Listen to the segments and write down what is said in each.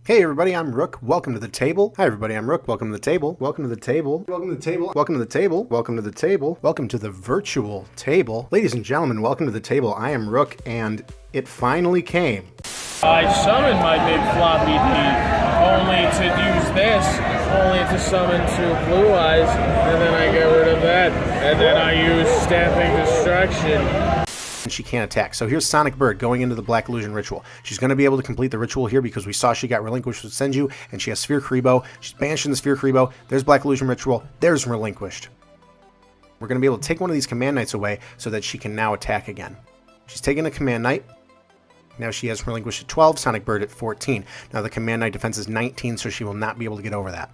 Hey everybody, I'm Rook. Welcome to the table. Hi everybody, I'm Rook. Welcome to the table. Welcome to the table. Welcome to the table. Welcome to the table. Welcome to the table. Welcome to the virtual table. Ladies and gentlemen, welcome to the table. I am Rook, and it finally came. I summoned my big floppy D, only to use this, only to summon two blue eyes, and then I get rid of that, and then I use Stamping Destruction. And she can't attack. So here's Sonic Bird going into the Black Illusion ritual. She's going to be able to complete the ritual here because we saw she got relinquished with Senju, and she has Sphere Kuriboh. She's banishing the Sphere Kuriboh. There's Black Illusion ritual. There's relinquished. We're going to be able to take one of these Command Knights away so that she can now attack again. She's taking a Command Knight. Now she has relinquished at 12, Sonic Bird at 14. Now the Command Knight defense is 19, so she will not be able to get over that.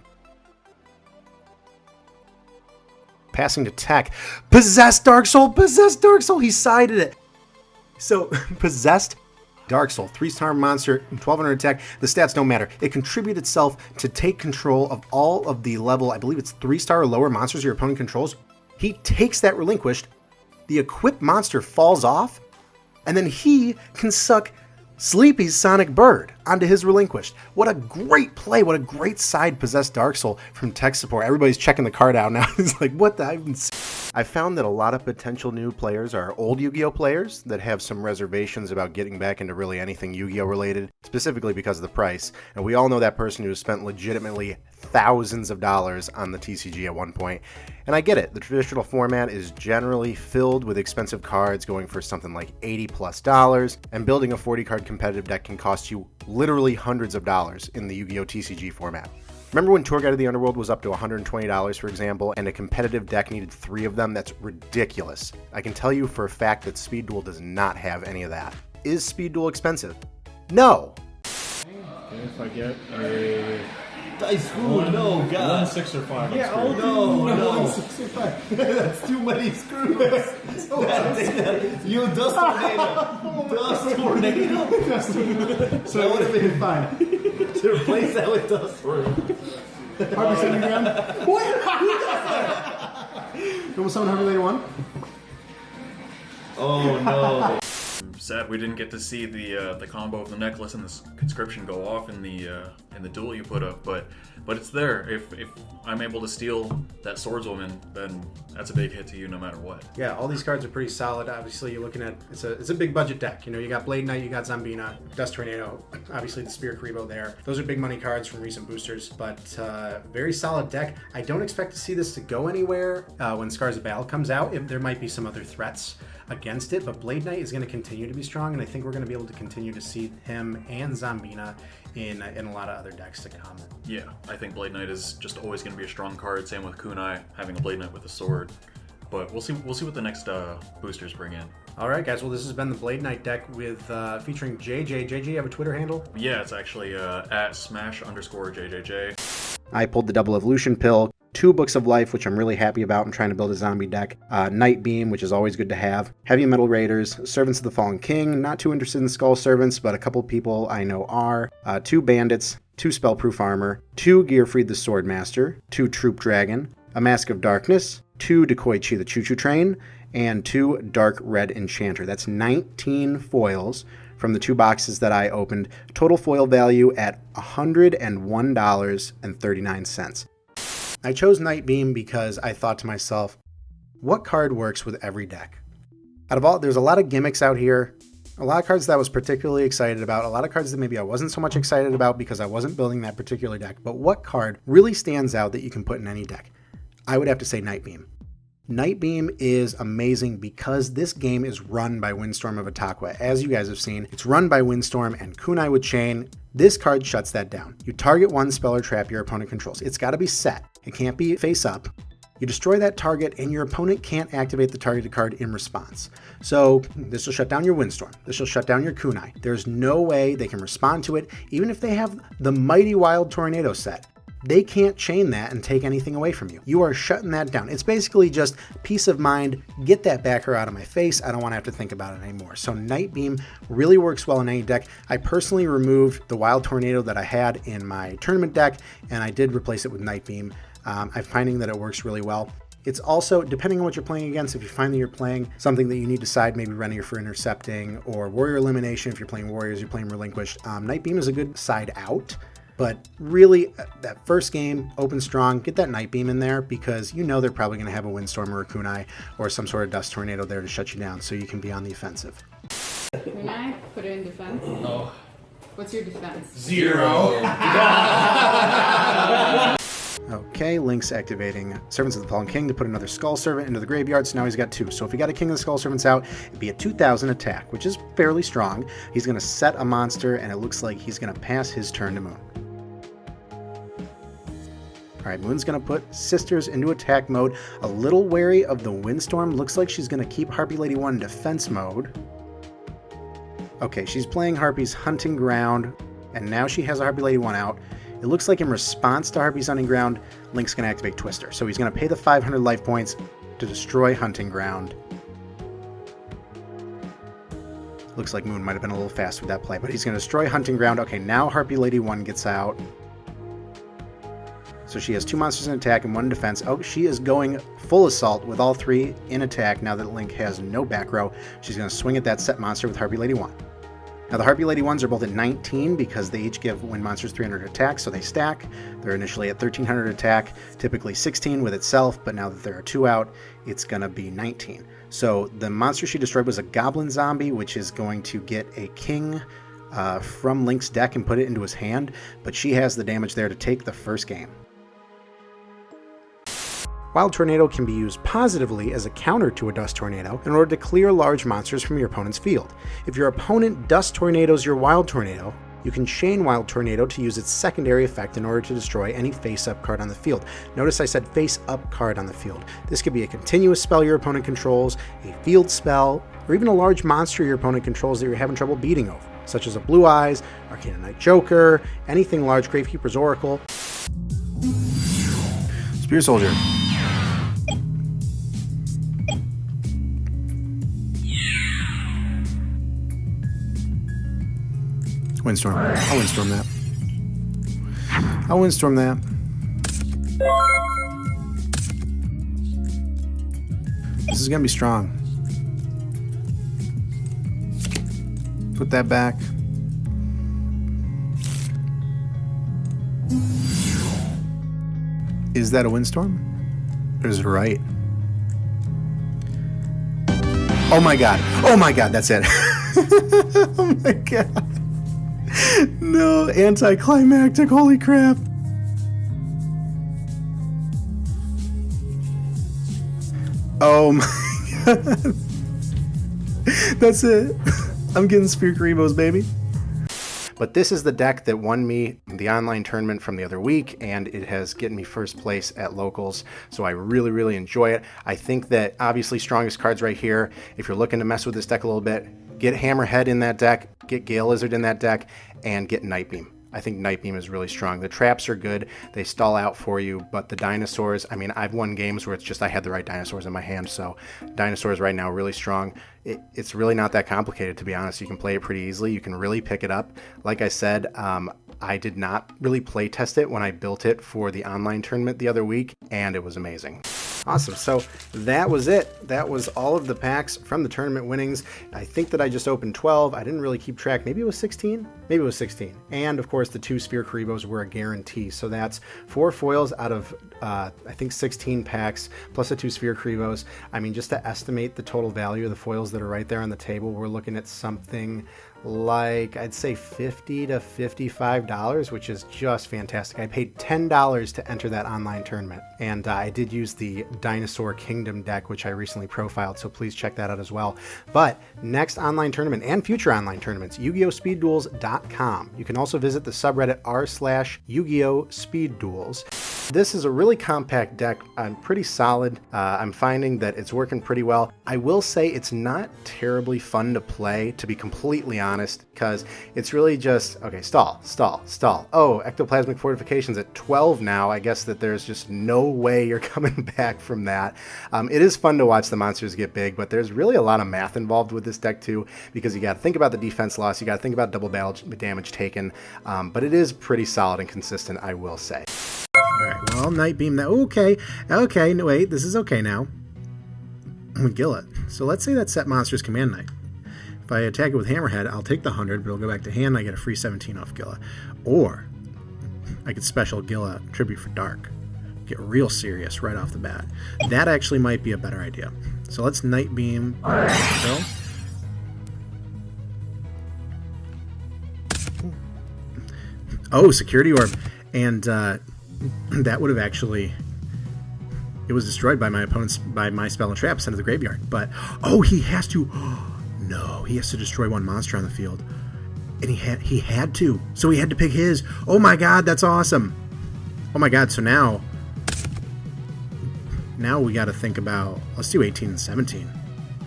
Passing to tech. Possessed Dark Soul! Possessed Dark Soul! He sided it! So, Possessed Dark Soul, 3-star monster, 1200 attack. The stats don't matter. It contributes itself to take control of all of the level, I believe it's 3-star or lower monsters your opponent controls. He takes that relinquished, the equipped monster falls off, and then he can suck Sleepy's Sonic Bird onto his relinquished. What a great play. What a great side Possessed Dark Soul from tech support. Everybody's checking the card out now. It's like, what the... I found that a lot of potential new players are old Yu-Gi-Oh players that have some reservations about getting back into really anything Yu-Gi-Oh related, specifically because of the price. And we all know that person who spent legitimately thousands of dollars on the TCG at one point. And I get it. The traditional format is generally filled with expensive cards going for something like $80+, and building a 40-card competitive deck can cost you literally hundreds of dollars in the Yu-Gi-Oh TCG format. Remember when Tour Guide of the Underworld was up to $120, for example, and a competitive deck needed 3 of them? That's ridiculous. I can tell you for a fact that Speed Duel does not have any of that. Is Speed Duel expensive? No! If I get a... Dice food, no, God. 1, 6, or 5. Yeah, no. 1, 6, or 5. That's too many screws. You dust tornado. So that would have been fine. To replace that with dust. Harvey sending ground. What? Who does that? Will someone Harvey later one? Oh no. Sad we didn't get to see the combo of the necklace and the conscription go off in the duel you put up, but it's there. If I'm able to steal that swordswoman, then that's a big hit to you no matter what. Yeah, all these cards are pretty solid. Obviously, you're looking at it's a big budget deck. You know, you got Blade Knight, you got Zambina, Dust Tornado, obviously the Sphere Kuriboh there. Those are big money cards from recent boosters, but very solid deck. I don't expect to see this to go anywhere when Scars of Battle comes out. There might be some other threats against it, but Blade Knight is going to continue to be strong, and I think we're going to be able to continue to see him and Zambina in a lot of other decks to come. Yeah, I think Blade Knight is just always going to be a strong card. Same with Kunai having a Blade Knight with a sword. But we'll see what the next boosters bring in. All right, guys. Well, this has been the Blade Knight deck with featuring JJ. JJ, you have a Twitter handle? Yeah, it's actually at @smash_JJJ. I pulled the Double Evolution pill. 2 Books of Life, which I'm really happy about. I'm trying to build a zombie deck. Night Beam, which is always good to have. Heavy Metal Raiders, Servants of the Fallen King. Not too interested in Skull Servants, but a couple people I know are. 2 Bandits, 2 Spellproof Armor, 2 Gearfried the Swordmaster, 2 Troop Dragon, a Mask of Darkness, 2 Decoy-Chi the Choo Choo Train, and 2 Dark Red Enchanter. That's 19 foils from the 2 boxes that I opened. Total foil value at $101.39. I chose Night Beam because I thought to myself, what card works with every deck? There's a lot of gimmicks out here, a lot of cards that I was particularly excited about, a lot of cards that maybe I wasn't so much excited about because I wasn't building that particular deck, but what card really stands out that you can put in any deck? I would have to say Night Beam. Night Beam is amazing because this game is run by Windstorm of Itaqua. As you guys have seen, it's run by Windstorm and Kunai with Chain. This card shuts that down. You target one spell or trap your opponent controls. It's got to be set. It can't be face up. You destroy that target and your opponent can't activate the targeted card in response. So this will shut down your Windstorm. This will shut down your Kunai. There's no way they can respond to it. Even if they have the Mighty Wild Tornado set, they can't chain that and take anything away from you. You are shutting that down. It's basically just peace of mind. Get that backer out of my face. I don't want to have to think about it anymore. So Night Beam really works well in any deck. I personally removed the Wild Tornado that I had in my tournament deck, and I did replace it with Night Beam. I'm finding that it works really well. It's also, depending on what you're playing against, if you find that you're playing something that you need to side, maybe Renier for intercepting, or Warrior Elimination, if you're playing Warriors, you're playing Relinquished, Night Beam is a good side out. But really, that first game, open strong, get that Night Beam in there because you know they're probably going to have a Windstorm or a Kunai or some sort of Dust Tornado there to shut you down so you can be on the offensive. Kunai, put it in defense. Oh. What's your defense? 0. Okay, Link's activating Servants of the Fallen King to put another Skull Servant into the graveyard, so now he's got 2. So if he got a King of the Skull Servants out, it'd be a 2,000 attack, which is fairly strong. He's going to set a monster, and it looks like he's going to pass his turn to Moon. Alright, Moon's going to put Sisters into attack mode. A little wary of the Windstorm. Looks like she's going to keep Harpy Lady 1 in defense mode. Okay, she's playing Harpy's Hunting Ground, and now she has a Harpy Lady 1 out. It looks like in response to Harpy's Hunting Ground, Link's going to activate Twister. So he's going to pay the 500 life points to destroy Hunting Ground. Looks like Moon might have been a little fast with that play, but he's going to destroy Hunting Ground. Okay, now Harpy Lady 1 gets out. So she has 2 monsters in attack and 1 in defense. Oh, she is going full assault with all 3 in attack now that Link has no back row. She's going to swing at that set monster with Harpy Lady 1. Now the Harpy Lady 1s are both at 19 because they each give wind monsters 300 attack, so they stack. They're initially at 1300 attack, typically 16 with itself, but now that there are 2 out, it's going to be 19. So the monster she destroyed was a Goblin Zombie, which is going to get a King from Link's deck and put it into his hand, but she has the damage there to take the first game. Wild Tornado can be used positively as a counter to a Dust Tornado in order to clear large monsters from your opponent's field. If your opponent Dust Tornadoes your Wild Tornado, you can chain Wild Tornado to use its secondary effect in order to destroy any face-up card on the field. Notice I said face-up card on the field. This could be a continuous spell your opponent controls, a field spell, or even a large monster your opponent controls that you're having trouble beating over, such as a Blue Eyes, Arcana Knight Joker, anything large, Gravekeeper's Oracle. Spear Soldier. Windstorm. I'll Windstorm that. I'll Windstorm that. This is going to be strong. Put that back. Is that a Windstorm? Or is it right? Oh my god. Oh my god, that's it. Oh my god. No, anticlimactic, holy crap. Oh my god. That's it. I'm getting Spear Karibos, baby. But this is the deck that won me the online tournament from the other week, and it has gotten me first place at locals, so I really, really enjoy it. I think that obviously strongest cards right here. If you're looking to mess with this deck a little bit, get Hammerhead in that deck, get Gale Lizard in that deck, and get Night Beam. I think Night Beam is really strong. The traps are good. They stall out for you, but the dinosaurs, I mean, I've won games where it's just I had the right dinosaurs in my hand, so dinosaurs right now are really strong. It's really not that complicated, to be honest. You can play it pretty easily. You can really pick it up. Like I said, I did not really play test it when I built it for the online tournament the other week, and it was amazing. Awesome, so that was it. That was all of the packs from the tournament winnings. I think that I just opened 12. I didn't really keep track. Maybe it was 16? Maybe it was 16. And of course, the 2 Sphere Karibos were a guarantee. So that's 4 foils out of, I think 16 packs, plus the 2 Sphere Karibos. I mean, just to estimate the total value of the foils that are right there on the table, we're looking at something like, I'd say $50 to $55, which is just fantastic. I paid $10 to enter that online tournament, and I did use the Dinosaur Kingdom deck, which I recently profiled, so please check that out as well. But next online tournament and future online tournaments, YugiOhSpeedDuels.com. You can also visit the subreddit r/Yu-Gi-Oh! Speed Duels. This is a really compact deck. I'm pretty solid. I'm finding that it's working pretty well. I will say it's not terribly fun to play, to be completely honest, because it's really just, okay, stall. Oh, Ectoplasmic Fortification's at 12 now. I guess that there's just no way you're coming back from that. It is fun to watch the monsters get big, but there's really a lot of math involved with this deck too, because you got to think about the defense loss, you got to think about double damage taken, but it is pretty solid and consistent, I will say. Alright, well, Night Beam that. Okay, no, wait, this is okay now. With Gillet. So let's say that set monster's Command Knight. If I attack it with Hammerhead, I'll take the 100, but it'll go back to hand, and I get a free 17 off Gillet. Or, I could special Gilla Tribute for Dark. Get real serious right off the bat. That actually might be a better idea. So let's Night Beam. Go. Oh, Security Orb. And that would have actually... It was destroyed by my opponent's by my spell and trap sent to the graveyard. But oh, he has to. No, he has to destroy one monster on the field, and he had to. So he had to pick his. Oh my God, that's awesome. Oh my God. So now we got to think about. Let's do 18 and 17.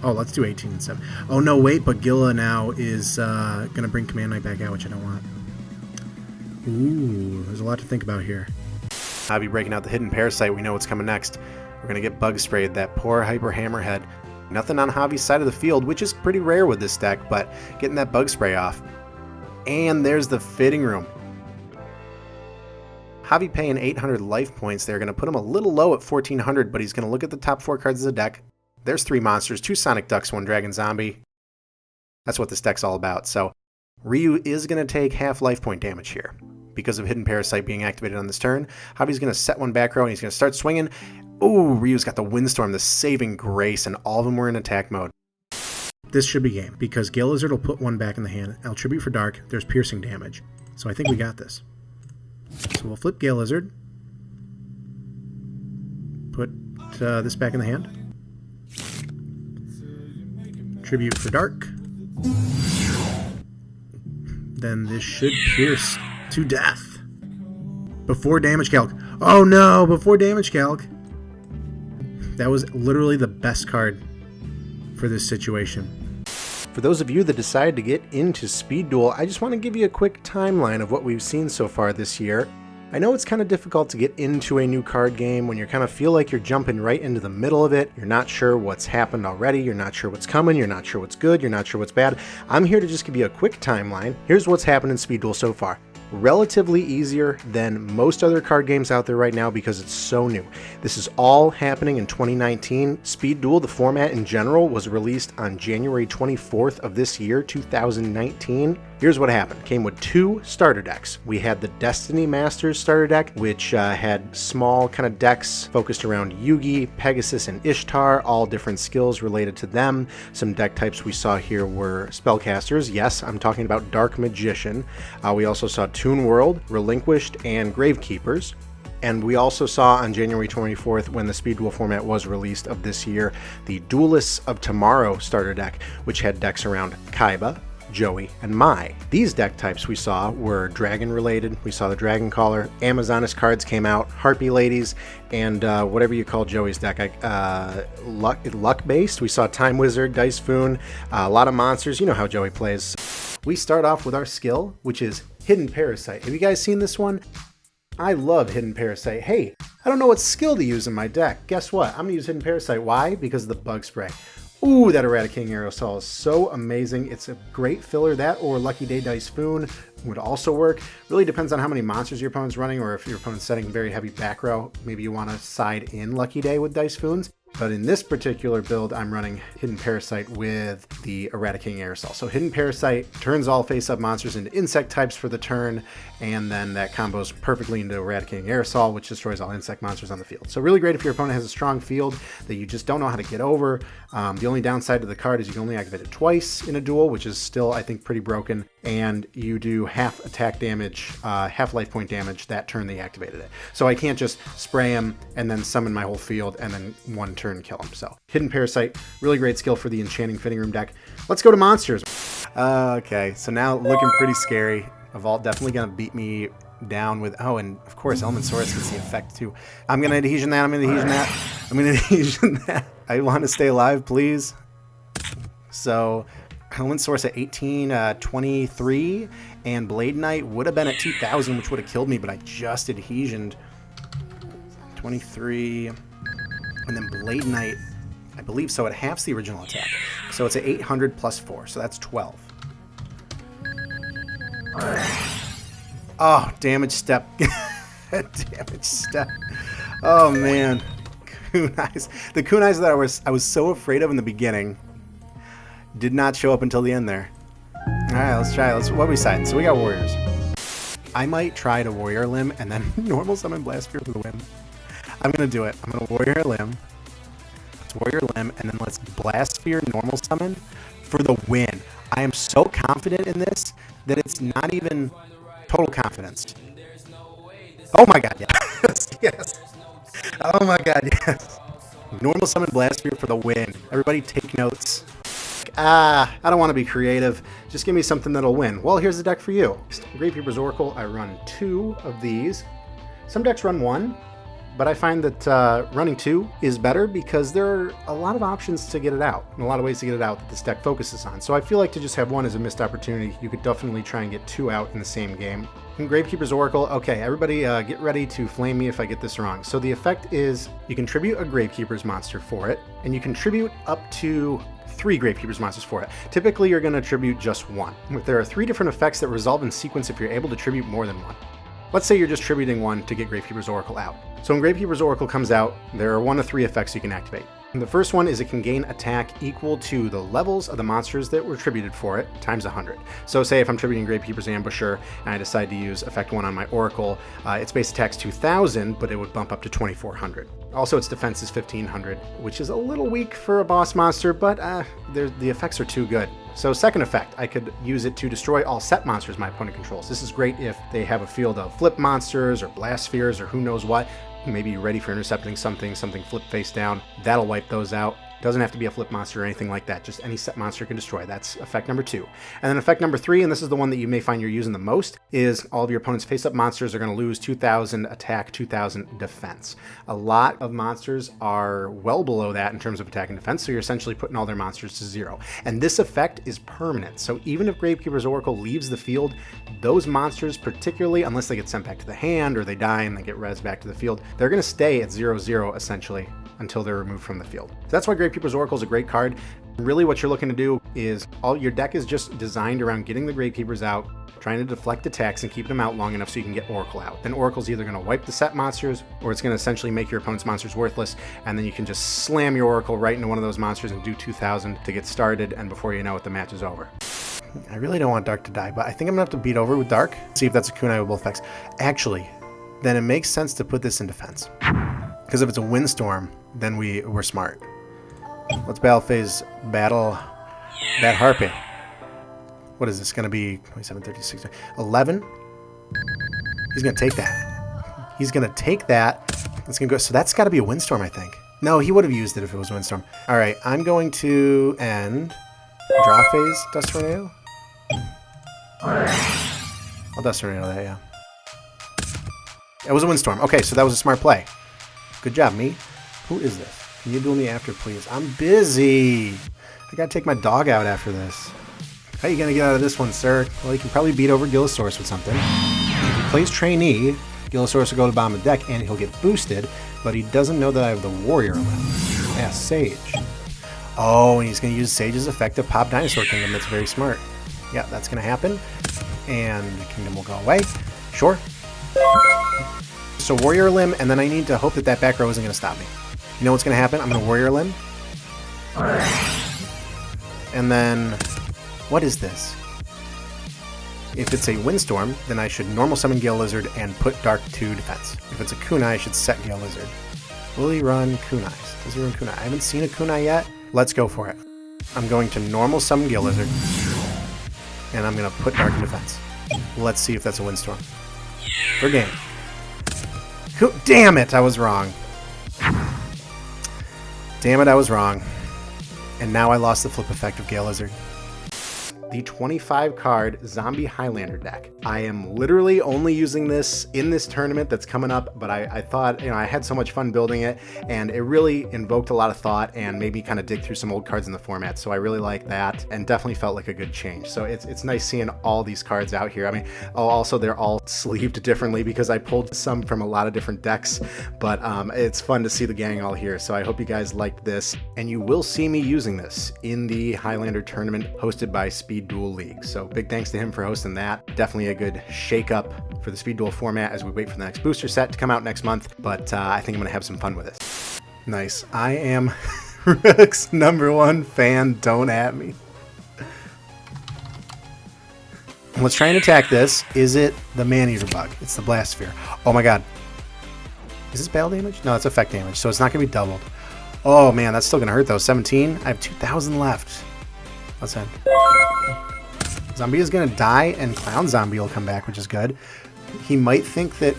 Oh, let's do 18 and 7. Oh no, wait. But Gilla now is gonna bring Command Knight back out, which I don't want. Ooh, there's a lot to think about here. Hobby breaking out the Hidden Parasite. We know what's coming next. We're going to get Bug Sprayed, that poor Hyper Hammerhead. Nothing on Hobby's side of the field, which is pretty rare with this deck, but getting that Bug Spray off. And there's the Fitting Room. Hobby paying 800 life points. They're going to put him a little low at 1400, but he's going to look at the top 4 cards of the deck. There's 3 monsters, 2 Sonic Ducks, 1 Dragon Zombie. That's what this deck's all about. So Ryu is going to take half life point damage here, because of Hidden Parasite being activated on this turn. Hobby's going to set 1 back row, and he's going to start swinging. Ooh, Ryu's got the Windstorm, the saving grace, and all of them were in attack mode. This should be game, because Gale Lizard will put 1 back in the hand. I'll Tribute for Dark. There's piercing damage. So I think we got this. So we'll flip Gale Lizard. Put this back in the hand. Tribute for Dark. Then this should pierce to death. Before damage calc. Oh no, before damage calc. That was literally the best card for this situation. For those of you that decided to get into Speed Duel, I just want to give you a quick timeline of what we've seen so far this year. I know it's kind of difficult to get into a new card game when you kind of feel like you're jumping right into the middle of it. You're not sure what's happened already. You're not sure what's coming. You're not sure what's good. You're not sure what's bad. I'm here to just give you a quick timeline. Here's what's happened in Speed Duel so far. Relatively easier than most other card games out there right now because it's so new. This is all happening in 2019. Speed Duel, the format in general, was released on January 24th of this year, 2019. Here's what happened. Came with 2 starter decks. We had the Destiny Masters starter deck, which had small kind of decks focused around Yugi, Pegasus, and Ishtar, all different skills related to them. Some deck types we saw here were Spellcasters. Yes, I'm talking about Dark Magician. We also saw Toon World, Relinquished, and Gravekeepers. And we also saw on January 24th, when the Speed Duel format was released of this year, the Duelists of Tomorrow starter deck, which had decks around Kaiba, Joey, and Mai. These deck types we saw were dragon related. We saw the Dragon Caller, Amazoness cards came out, Harpy Ladies, and whatever you call Joey's deck, luck based. We saw Time Wizard, Dice Foon, a lot of monsters. You know how Joey plays. We start off with our skill, which is Hidden Parasite. Have you guys seen this one? I love Hidden Parasite. Hey, I don't know what skill to use in my deck. Guess what? I'm going to use Hidden Parasite. Why? Because of the Bug Spray. Ooh, that Eradicating Aerosol is so amazing. It's a great filler. That or Lucky Day Dice Foon would also work. Really depends on how many monsters your opponent's running, or if your opponent's setting very heavy back row, maybe you want to side in Lucky Day with Dice Foons. But in this particular build, I'm running Hidden Parasite with the Eradicating Aerosol. So Hidden Parasite turns all face-up monsters into insect types for the turn, and then that combos perfectly into Eradicating Aerosol, which destroys all insect monsters on the field. So really great if your opponent has a strong field that you just don't know how to get over. The only downside to the card is you can only activate it twice in a duel, which is still, I think, pretty broken. And you do half attack damage, half life point damage that turn they activated it. So I can't just spray him and then summon my whole field and then one turn kill him. So Hidden Parasite, really great skill for the Enchanting Fitting Room deck. Let's go to monsters. Okay, so now looking pretty scary. Evault definitely gonna beat me down with, oh, and of course Elemensaurus gets the effect too. I'm gonna adhesion that, I'm gonna adhesion that, I'm gonna adhesion that. I want to stay alive, please. So Elemensaurus at 1823, and Blade Knight would have been at 2000, which would have killed me, but I just adhesioned 23, and then Blade Knight, I believe so, it halves the original attack. So it's at 800 plus 4, so that's 12. Oh, damage step. Damage step. Oh man. Kunais. The kunais that I was so afraid of in the beginning did not show up until the end there. Alright, let's try. What are we siding? So we got warriors. I might try to Warrior Limb and then normal summon Blast Sphere for the win. I'm going to do it. I'm going to Warrior Limb. Let's Warrior Limb, and then let's Blast Sphere normal summon for the win. I am so confident in this that it's not even total confidence. Oh my god, yes. Yes. Oh my god, yes. Normal summon Blast Sphere for the win. Everybody take notes. I don't want to be creative. Just give me something that'll win. Well, here's the deck for you. Gravekeeper's Oracle, I run 2 of these. Some decks run 1, but I find that running 2 is better because there are a lot of options to get it out, and a lot of ways to get it out that this deck focuses on. So I feel like to just have 1 is a missed opportunity. You could definitely try and get 2 out in the same game. And Gravekeeper's Oracle, okay, everybody get ready to flame me if I get this wrong. So the effect is you contribute a Gravekeeper's monster for it, and you contribute up to 3 Gravekeeper's monsters for it. Typically, you're going to tribute just 1. There are 3 different effects that resolve in sequence if you're able to tribute more than 1. Let's say you're just tributing 1 to get Gravekeeper's Oracle out. So when Gravekeeper's Oracle comes out, there are 1 of 3 effects you can activate. And the first one is it can gain attack equal to the levels of the monsters that were tributed for it times 100. So say if I'm tributing Gravekeeper's Ambusher and I decide to use effect 1 on my Oracle, its base attack's 2,000, but it would bump up to 2,400. Also, its defense is 1,500, which is a little weak for a boss monster, but the effects are too good. So second effect, I could use it to destroy all set monsters my opponent controls. This is great if they have a field of flip monsters or blast spheres or who knows what. Maybe you're ready for intercepting something flip face down. That'll wipe those out. Doesn't have to be a flip monster or anything like that. Just any set monster can destroy. That's effect number 2. And then effect number 3, and this is the one that you may find you're using the most, is all of your opponent's face-up monsters are going to lose 2,000 attack, 2,000 defense. A lot of monsters are well below that in terms of attack and defense, so you're essentially putting all their monsters to 0. And this effect is permanent. So even if Gravekeeper's Oracle leaves the field, those monsters, particularly unless they get sent back to the hand or they die and they get res back to the field, they're going to stay at 0/0 essentially until they're removed from the field. So that's why Gravekeeper's Oracle is a great card. Really what you're looking to do is all your deck is just designed around getting the Gravekeepers out, trying to deflect attacks and keep them out long enough so you can get Oracle out. Then Oracle's either going to wipe the set monsters or it's going to essentially make your opponent's monsters worthless, and then you can just slam your Oracle right into one of those monsters and do 2,000 to get started, and before you know it, the match is over. I really don't want Dark to die, but I think I'm going to have to beat over with Dark, see if that's a kunai with both effects. Actually, then it makes sense to put this in defense. Because if it's a windstorm, then we're smart. Let's battle phase battle that Harpy. What is this going to be? 27, 36, 11? He's going to take that. He's going to take that. It's going to go. So that's got to be a windstorm, I think. No, he would have used it if it was a windstorm. All right, I'm going to end draw phase Dust Tornado. I'll Dust Tornado that, yeah. It was a windstorm. Okay, so that was a smart play. Good job, me. Who is this? Can you duel me after, please? I'm busy. I gotta take my dog out after this. How are you gonna get out of this one, sir? Well, you can probably beat over Gillosaurus with something. If he plays Trainee, Gillosaurus will go to the bottom of the deck and he'll get boosted, but he doesn't know that I have the Warrior left. Yeah, Sage. Oh, and he's gonna use Sage's effect to pop Dinosaur Kingdom. That's very smart. Yeah, that's gonna happen. And the kingdom will go away. Sure. So Warrior Limb, and then I need to hope that that back row isn't going to stop me. You know what's going to happen? I'm going to Warrior Limb. And then, what is this? If it's a Windstorm, then I should normal summon Gale Lizard and put Dark to defense. If it's a Kunai, I should set Gale Lizard. Will he run Kunais? Does he run Kunai? I haven't seen a Kunai yet. Let's go for it. I'm going to normal summon Gale Lizard. And I'm going to put Dark in defense. Let's see if that's a Windstorm. For game. Damn it, I was wrong. Damn it, I was wrong. And now I lost the flip effect of Gale Lizard. The 25 card Zombie Highlander deck. I am literally only using this in this tournament that's coming up, but I thought, I had so much fun building it, and it really invoked a lot of thought and made me kind of dig through some old cards in the format. So I really like that, and definitely felt like a good change. So it's nice seeing all these cards out here. I mean, also they're all sleeved differently because I pulled some from a lot of different decks, but it's fun to see the gang all here. So I hope you guys liked this, and you will see me using this in the Highlander tournament hosted by Speed Duel League. So big thanks to him for hosting that. Definitely a good shake up for the Speed Duel format as we wait for the next booster set to come out next month, but I think I'm going to have some fun with this. Nice. I am Rook's #1 fan. Don't at me. Let's try and attack this. Is it the Man-Eater bug? It's the Blastosphere. Oh my god. Is this battle damage? No, it's effect damage, so it's not going to be doubled. Oh man, that's still going to hurt though. 17. I have 2,000 left. Let's end. Zombie is going to die, and Clown Zombie will come back, which is good. He might think that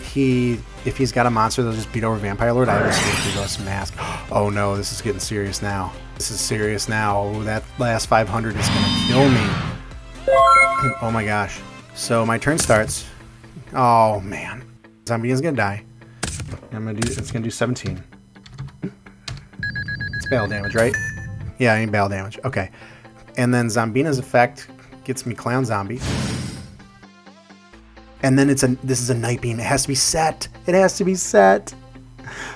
if he's got a monster, they'll just beat over Vampire Lord. I have a Safety Ghost Mask. Oh no, this is getting serious now. This is serious now. Oh, that last 500 is going to kill me. Oh my gosh. So my turn starts. Oh man. Zombie is going to die. It's going to do 17. It's battle damage, right? Yeah, I need battle damage. Okay. And then Zombina's effect gets me Clown Zombie. And then this is a Night Beam. It has to be set. It has to be set.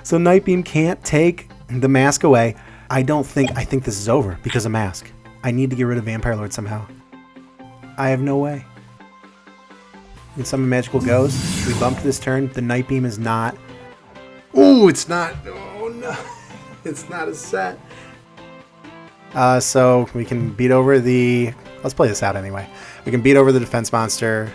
So Night Beam can't take the mask away. I think this is over because of mask. I need to get rid of Vampire Lord somehow. I have no way. And summon Magical Ghost. We bumped this turn. The Night Beam is not. Oh, it's not. Oh no. It's not a set. So we can beat over the. Let's play this out anyway. We can beat over the defense monster.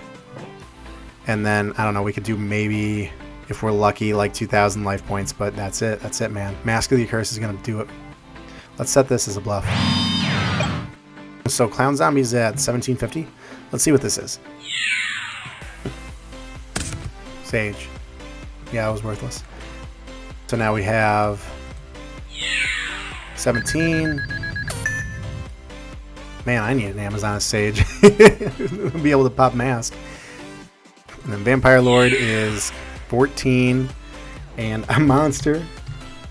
And then, I don't know, we could do maybe, if we're lucky, like 2,000 life points, but that's it. That's it, man. Mask of the Accursed is going to do it. Let's set this as a bluff. So, Clown Zombie's at 1750. Let's see what this is. Sage. Yeah, it was worthless. So now we have 17. Man, I need an Amazon Sage to be able to pop mask. And then Vampire Lord is 14. And a monster.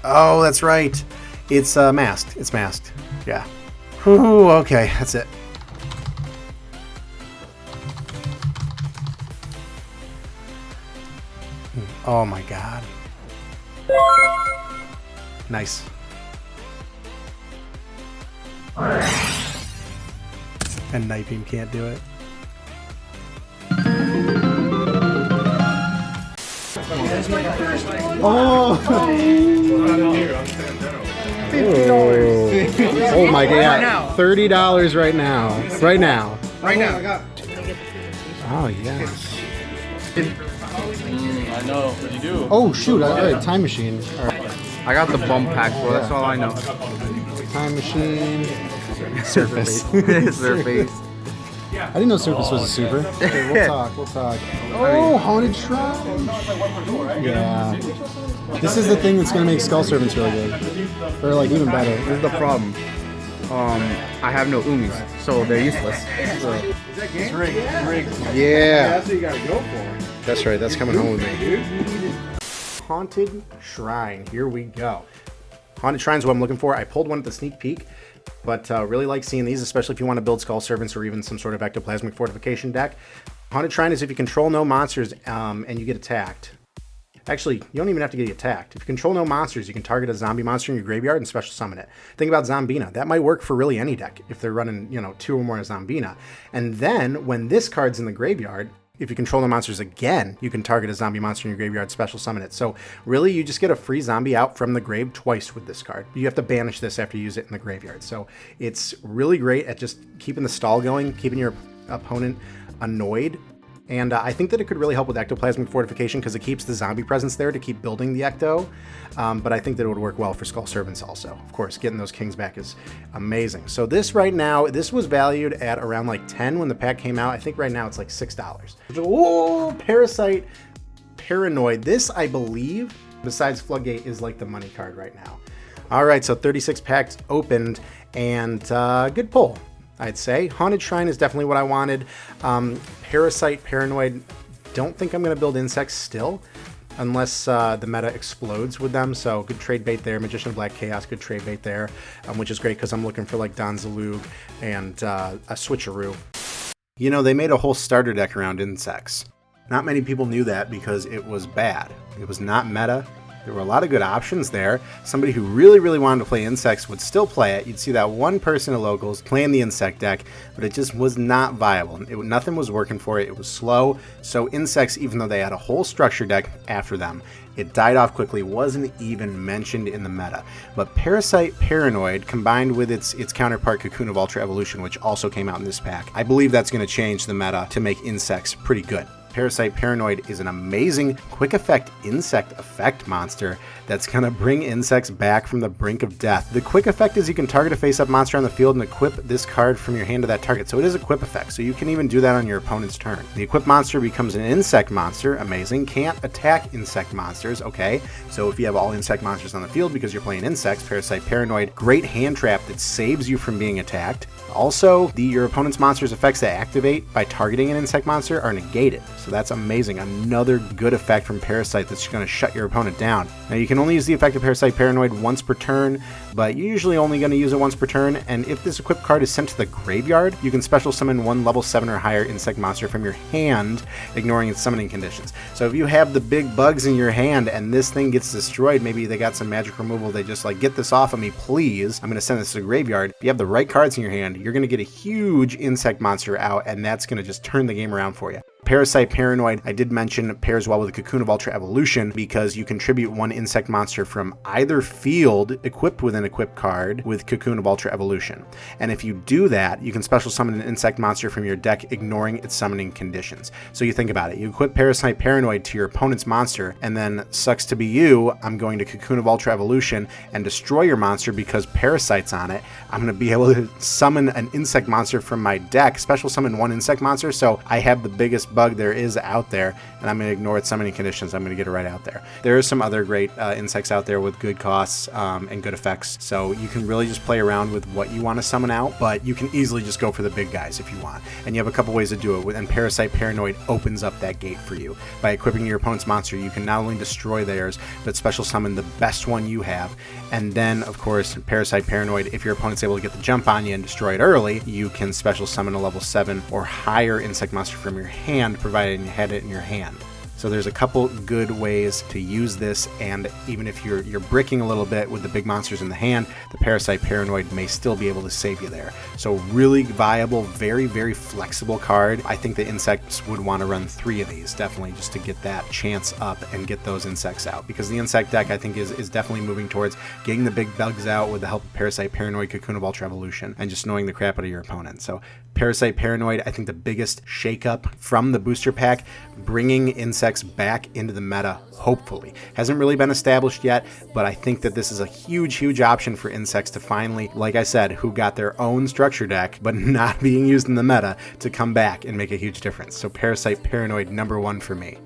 Oh, that's right. It's masked. It's masked. Yeah. Ooh, okay, that's it. Oh my god. Nice. And Night Beam can't do it. Oh! Oh my god. $30 right now. Right now. Right now. Oh, yes. I know. You do. Oh, shoot. Time Machine. All right. I got the bump pack, bro. That's all I know. Time Machine. Surface. Surface. I didn't know Surface was a super. Okay, we'll talk. We'll talk. Oh, Haunted Shrine. Yeah. This is the thing that's going to make Skull Servants really good. Or, like, even better. This is the problem. I have no Umis, so they're useless. So. It's rigged. Yeah. That's what you gotta go for. That's right. That's coming home with me. Haunted Shrine. Here we go. Haunted Shrine is what I'm looking for. I pulled one at the sneak peek, but really like seeing these, especially if you want to build Skull Servants or even some sort of ectoplasmic fortification deck. Haunted Shrine is if you control no monsters and you get attacked. Actually, you don't even have to get attacked. If you control no monsters, you can target a zombie monster in your graveyard and special summon it. Think about Zombina. That might work for really any deck if they're running, 2 or more Zombina. And then when this card's in the graveyard, if you control the monsters again, you can target a zombie monster in your graveyard, special summon it. So really, you just get a free zombie out from the grave twice with this card. You have to banish this after you use it in the graveyard. So it's really great at just keeping the stall going, keeping your opponent annoyed. And I think that it could really help with ectoplasmic fortification because it keeps the zombie presence there to keep building the ecto. But I think that it would work well for Skull Servants also. Of course, getting those kings back is amazing. So this right now, this was valued at around like 10 when the pack came out. I think right now it's like $6. Oh, Parasite Paranoid. This, I believe, besides Floodgate, is like the money card right now. All right, so 36 packs opened and good pull, I'd say. Haunted Shrine is definitely what I wanted. Parasite Paranoid, don't think I'm going to build insects still, unless the meta explodes with them. So good trade bait there. Magician of Black Chaos, good trade bait there, which is great because I'm looking for like Don Zalug and a switcheroo. You know, they made a whole starter deck around insects. Not many people knew that because it was bad. It was not meta. There were a lot of good options there. Somebody who really wanted to play insects would still play it. You'd see that one person at locals playing the insect deck, but it just was not viable. Nothing was working for it. It was slow. So insects, even though they had a whole structure deck after them, it died off quickly, wasn't even mentioned in the meta. But Parasite Paranoid, combined with its counterpart Cocoon of Ultra Evolution, which also came out in this pack, I believe that's going to change the meta to make insects pretty good. Parasite Paranoid is an amazing quick effect insect effect monster that's going to bring insects back from the brink of death. The quick effect is you can target a face-up monster on the field and equip this card from your hand to that target. So it is a equip effect, so you can even do that on your opponent's turn. The equipped monster becomes an insect monster, amazing. Can't attack insect monsters, okay. So if you have all insect monsters on the field because you're playing insects, Parasite Paranoid, great hand trap that saves you from being attacked. Also, your opponent's monster's effects that activate by targeting an insect monster are negated. So that's amazing. Another good effect from Parasite that's going to shut your opponent down. Now you can only use the effect of Parasite Paranoid once per turn, but you're usually only going to use it once per turn, and if this equipped card is sent to the graveyard, you can special summon one level 7 or higher insect monster from your hand, ignoring its summoning conditions. So if you have the big bugs in your hand and this thing gets destroyed, maybe they got some magic removal, they just like, get this off of me, please. I'm going to send this to the graveyard. If you have the right cards in your hand, you're going to get a huge insect monster out, and that's going to just turn the game around for you. Parasite Paranoid, I did mention, pairs well with the Cocoon of Ultra Evolution because you contribute one insect monster from either field equipped with an equipped card with Cocoon of Ultra Evolution. And if you do that, you can special summon an insect monster from your deck, ignoring its summoning conditions. So you think about it. You equip Parasite Paranoid to your opponent's monster, and then, sucks to be you, I'm going to Cocoon of Ultra Evolution and destroy your monster because Parasite's on it. I'm going to be able to summon an insect monster from my deck, special summon one insect monster, so I have the biggest bug there is out there, and I'm going to ignore its summoning conditions. I'm going to get it right out there. There are some other great insects out there with good costs and good effects, so you can really just play around with what you want to summon out, but you can easily just go for the big guys if you want. And you have a couple ways to do it, and Parasite Paranoid opens up that gate for you. By equipping your opponent's monster, you can not only destroy theirs, but special summon the best one you have. And then, of course, Parasite Paranoid, if your opponent's able to get the jump on you and destroy it early, you can special summon a level 7 or higher insect monster from your hand, provided you had it in your hand. So there's a couple good ways to use this, and even if you're bricking a little bit with the big monsters in the hand, the Parasite Paranoid may still be able to save you there. So really viable, very flexible card. I think the insects would want to run 3 of these, definitely, just to get that chance up and get those insects out. Because the insect deck, I think, is definitely moving towards getting the big bugs out with the help of Parasite Paranoid, Cocoon of Ultra Evolution, and just knowing the crap out of your opponent. So Parasite Paranoid, I think the biggest shakeup from the booster pack, bringing insects back into the meta, hopefully. Hasn't really been established yet, but I think that this is a huge option for insects to finally, like I said, who got their own structure deck, but not being used in the meta, to come back and make a huge difference. So Parasite Paranoid, #1 for me.